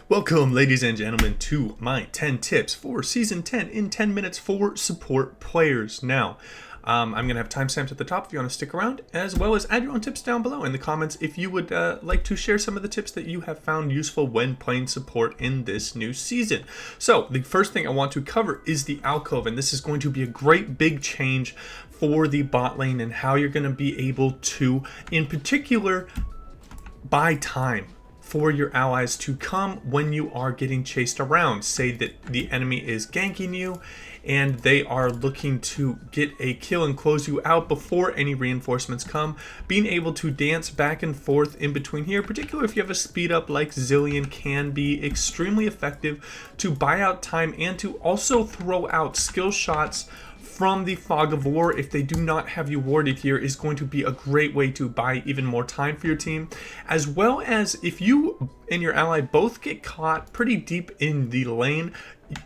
Welcome, ladies and gentlemen, to my 10 tips for Season 10 in 10 minutes for support players. Now, I'm going to have timestamps at the top if you want to stick around, as well as add your own tips down below in the comments if you would like to share some of the tips that you have found useful when playing support in this new season. So, the first thing I want to cover is the Alcove, and this is going to be a great big change for the bot lane and how you're going to be able to, in particular, buy time for your allies to come when you are getting chased around. Say that the enemy is ganking you and they are looking to get a kill and close you out before any reinforcements come. Being able to dance back and forth in between here, particularly if you have a speed up like Zillion, can be extremely effective to buy out time and to also throw out skill shots from the Fog of War. If they do not have you warded here, is going to be a great way to buy even more time for your team, as well as if you and your ally both get caught pretty deep in the lane,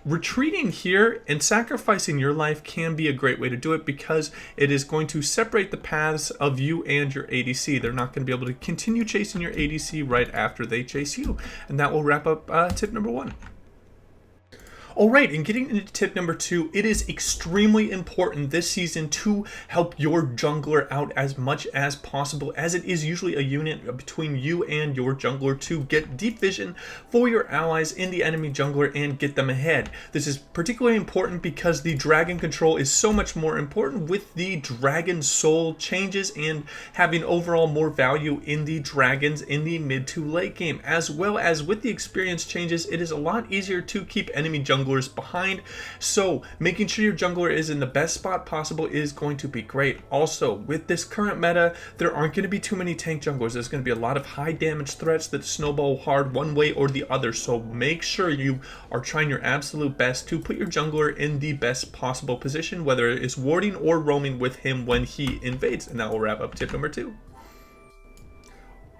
retreating here and sacrificing your life can be a great way to do it, because it is going to separate the paths of you and your ADC. They're not going to be able to continue chasing your ADC right after they chase you. And that will wrap up tip number 1. Alright, and getting into tip number 2, it is extremely important this season to help your jungler out as much as possible, as it is usually a unit between you and your jungler to get deep vision for your allies in the enemy jungler and get them ahead. This is particularly important because the dragon control is so much more important with the dragon soul changes and having overall more value in the dragons in the mid to late game, as well as with the experience changes. It is a lot easier to keep enemy junglers behind, so making sure your jungler is in the best spot possible is going to be great. Also, with this current meta, there aren't going to be too many tank junglers. There's going to be a lot of high damage threats that snowball hard one way or the other, so make sure you are trying your absolute best to put your jungler in the best possible position, whether it is warding or roaming with him when he invades. And that will wrap up tip number 2.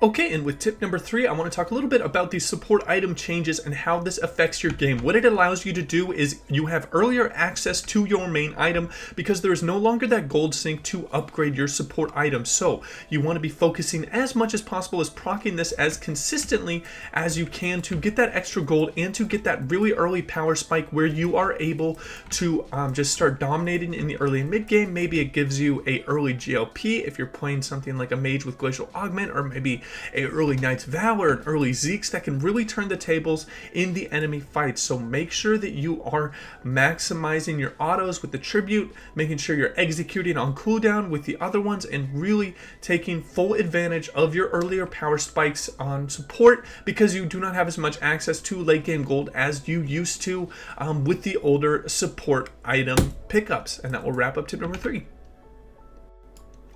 Okay, and with tip number 3, I want to talk a little bit about the support item changes and how this affects your game. What it allows you to do is you have earlier access to your main item because there is no longer that gold sync to upgrade your support item. So you want to be focusing as much as possible as proccing this as consistently as you can to get that extra gold and to get that really early power spike where you are able to just start dominating in the early and mid game. Maybe it gives you a early GLP if you're playing something like a mage with Glacial Augment, or maybe a early Knight's Valor, an early Zeke's that can really turn the tables in the enemy fight. So make sure that you are maximizing your autos with the tribute, making sure you're executing on cooldown with the other ones, and really taking full advantage of your earlier power spikes on support, because you do not have as much access to late game gold as you used to with the older support item pickups. And that will wrap up tip number 3.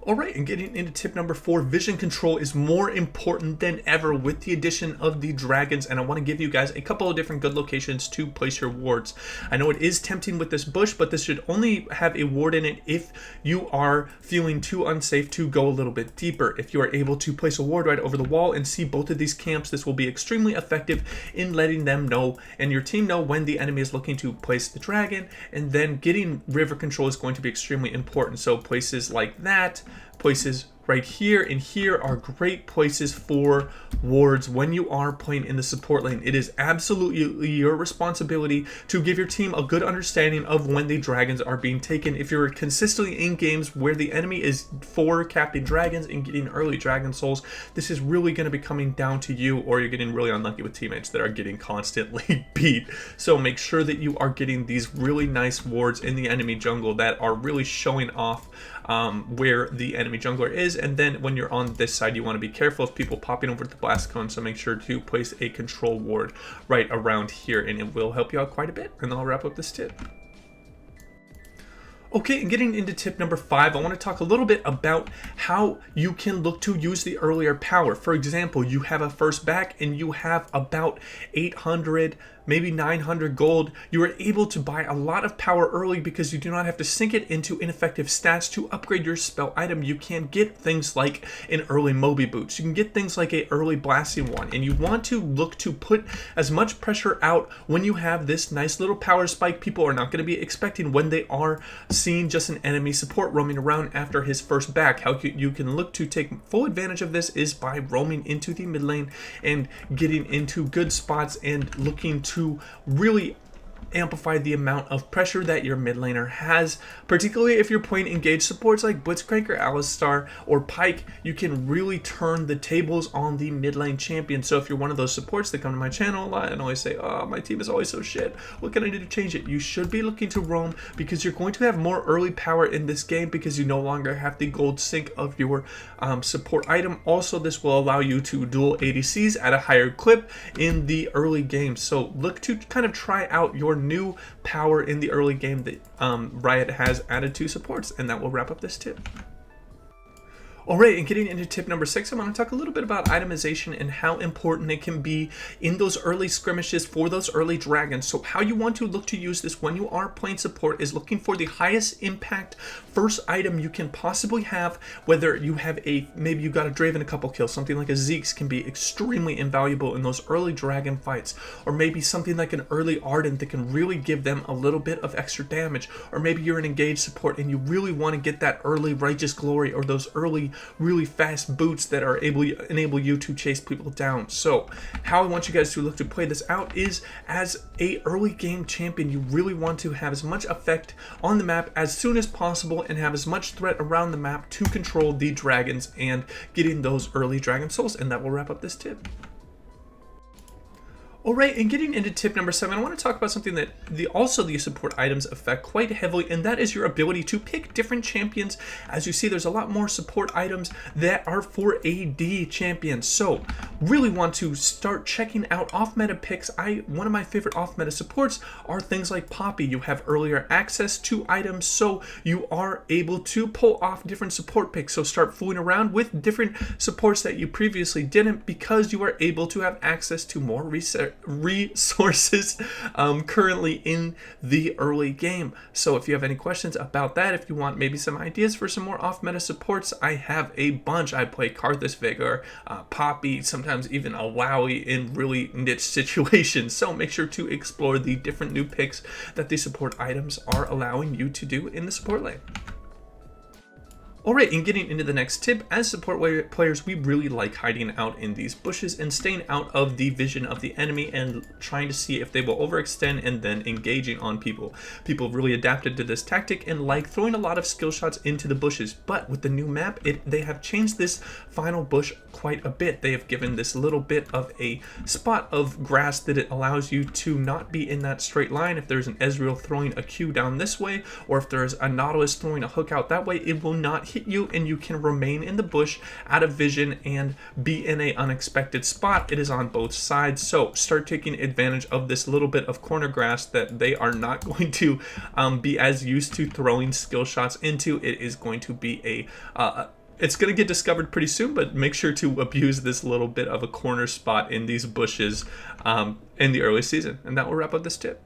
Alright, and getting into tip number 4, vision control is more important than ever with the addition of the dragons, and I want to give you guys a couple of different good locations to place your wards. I know it is tempting with this bush, but this should only have a ward in it if you are feeling too unsafe to go a little bit deeper. If you are able to place a ward right over the wall and see both of these camps, this will be extremely effective in letting them know and your team know when the enemy is looking to place the dragon, and then getting river control is going to be extremely important. So places like that, places right here and here are great places for wards when you are playing in the support lane. It is absolutely your responsibility to give your team a good understanding of when the dragons are being taken. If you're consistently in games where the enemy is for capping dragons and getting early dragon souls, this is really going to be coming down to you, or you're getting really unlucky with teammates that are getting constantly beat. So make sure that you are getting these really nice wards in the enemy jungle that are really showing off where the enemy jungler is. And then when you're on this side, you want to be careful of people popping over the blast cone, so make sure to place a control ward right around here, and it will help you out quite a bit. And I'll wrap up this tip. Okay, and getting into tip number 5, I want to talk a little bit about how you can look to use the earlier power. For example, you have a first back and you have about 800, maybe 900 gold. You are able to buy a lot of power early because you do not have to sink it into ineffective stats to upgrade your spell item. You can get things like an early Moby Boots. You can get things like a early Blasting One, and you want to look to put as much pressure out when you have this nice little power spike. People are not going to be expecting when they are seeing just an enemy support roaming around after his first back. How you can look to take full advantage of this is by roaming into the mid lane and getting into good spots and looking to really amplify the amount of pressure that your mid laner has, particularly if you're playing engaged supports like Blitzcrank or Alistar or Pyke. You can really turn the tables on the mid lane champion. So if you're one of those supports that come to my channel a lot and always say, oh, my team is always so shit, what can I do to change it? You should be looking to roam, because you're going to have more early power in this game because you no longer have the gold sync of your support item. Also, this will allow you to duel ADCs at a higher clip in the early game. So look to kind of try out your new power in the early game that Riot has added to supports, and that will wrap up this tip. Alright, and getting into tip number 6, I want to talk a little bit about itemization and how important it can be in those early skirmishes for those early dragons. So how you want to look to use this when you are playing support is looking for the highest impact first item you can possibly have, whether you have maybe you got a Draven a couple kills, something like a Zeke's can be extremely invaluable in those early dragon fights, or maybe something like an early Ardent that can really give them a little bit of extra damage, or maybe you're an engaged support and you really want to get that early Righteous Glory or those early really fast boots that are enable you to chase people down. So how I want you guys to look to play this out is as a early game champion. You really want to have as much effect on the map as soon as possible and have as much threat around the map to control the dragons and getting those early dragon souls. And that will wrap up this tip. Alright, and getting into tip number 7, I want to talk about something that also the support items affect quite heavily, and that is your ability to pick different champions. As you see, there's a lot more support items that are for AD champions, so really want to start checking out off-meta picks. One of my favorite off-meta supports are things like Poppy. You have earlier access to items, so you are able to pull off different support picks. So start fooling around with different supports that you previously didn't, because you are able to have access to more resources currently in the early game. So if you have any questions about that, if you want maybe some ideas for some more off-meta supports, I have a bunch. I play Karthus Veigar, Poppy, sometimes even a Wowie in really niche situations. So make sure to explore the different new picks that the support items are allowing you to do in the support lane. Alright, and getting into the next tip, as support players, we really like hiding out in these bushes and staying out of the vision of the enemy and trying to see if they will overextend and then engaging on people. People have really adapted to this tactic and like throwing a lot of skill shots into the bushes, but with the new map, they have changed this final bush quite a bit. They have given this little bit of a spot of grass that it allows you to not be in that straight line. If there's an Ezreal throwing a Q down this way, or if there's a Nautilus throwing a hook out that way, it will not hit you, and you can remain in the bush out of vision and be in a unexpected spot. It is on both sides, so start taking advantage of this little bit of corner grass that they are not going to be as used to throwing skill shots into. It is going to be it's going to get discovered pretty soon, but make sure to abuse this little bit of a corner spot in these bushes in the early season. And that will wrap up this tip.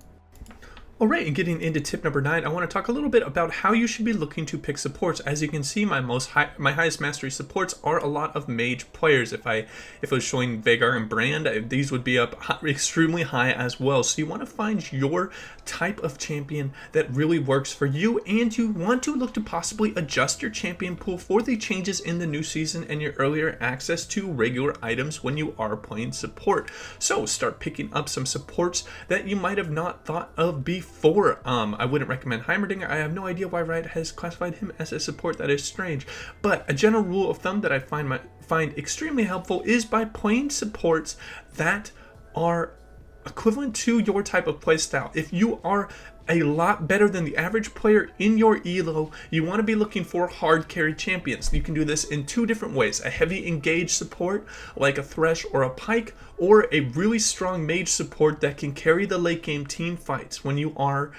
Alright, and getting into tip number 9, I want to talk a little bit about how you should be looking to pick supports. As you can see, my highest mastery supports are a lot of mage players. If I was showing Veigar and Brand, these would be up extremely high as well. So you want to find your type of champion that really works for you, and you want to look to possibly adjust your champion pool for the changes in the new season and your earlier access to regular items when you are playing support. So start picking up some supports that you might have not thought of before. I wouldn't recommend Heimerdinger. I have no idea why Riot has classified him as a support. That is strange. But a general rule of thumb that I find extremely helpful is by playing supports that are equivalent to your type of playstyle. If you are a lot better than the average player in your elo, you want to be looking for hard carry champions. You can do this in 2 different ways: a heavy engaged support like a Thresh or a Pyke, or a really strong mage support that can carry the late game team fights when you are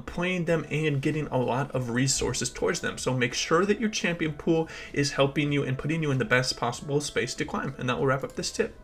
playing them and getting a lot of resources towards them. So make sure that your champion pool is helping you and putting you in the best possible space to climb. And that will wrap up this tip.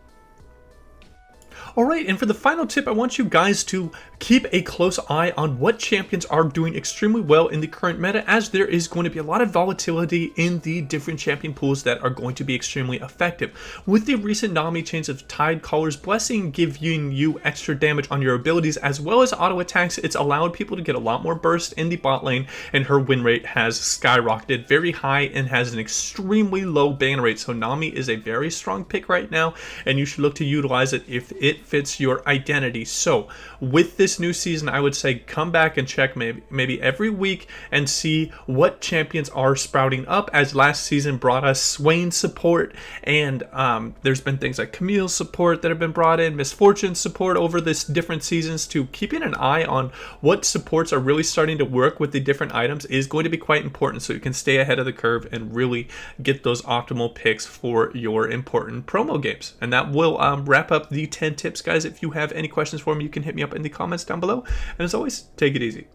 Alright, and for the final tip, I want you guys to keep a close eye on what champions are doing extremely well in the current meta, as there is going to be a lot of volatility in the different champion pools that are going to be extremely effective. With the recent Nami change of Tide Caller's Blessing giving you extra damage on your abilities as well as auto attacks, it's allowed people to get a lot more burst in the bot lane, and her win rate has skyrocketed very high and has an extremely low ban rate. So Nami is a very strong pick right now, and you should look to utilize it if it fits your identity. So with this new season, I would say come back and check maybe every week and see what champions are sprouting up, as last season brought us Swain support, and there's been things like Camille support that have been brought in, Misfortune support over this different seasons. To keeping an eye on what supports are really starting to work with the different items is going to be quite important, so you can stay ahead of the curve and really get those optimal picks for your important promo games. And that will wrap up the 10 tips, guys. If you have any questions for me, you can hit me up in the comments down below, and as always, take it easy.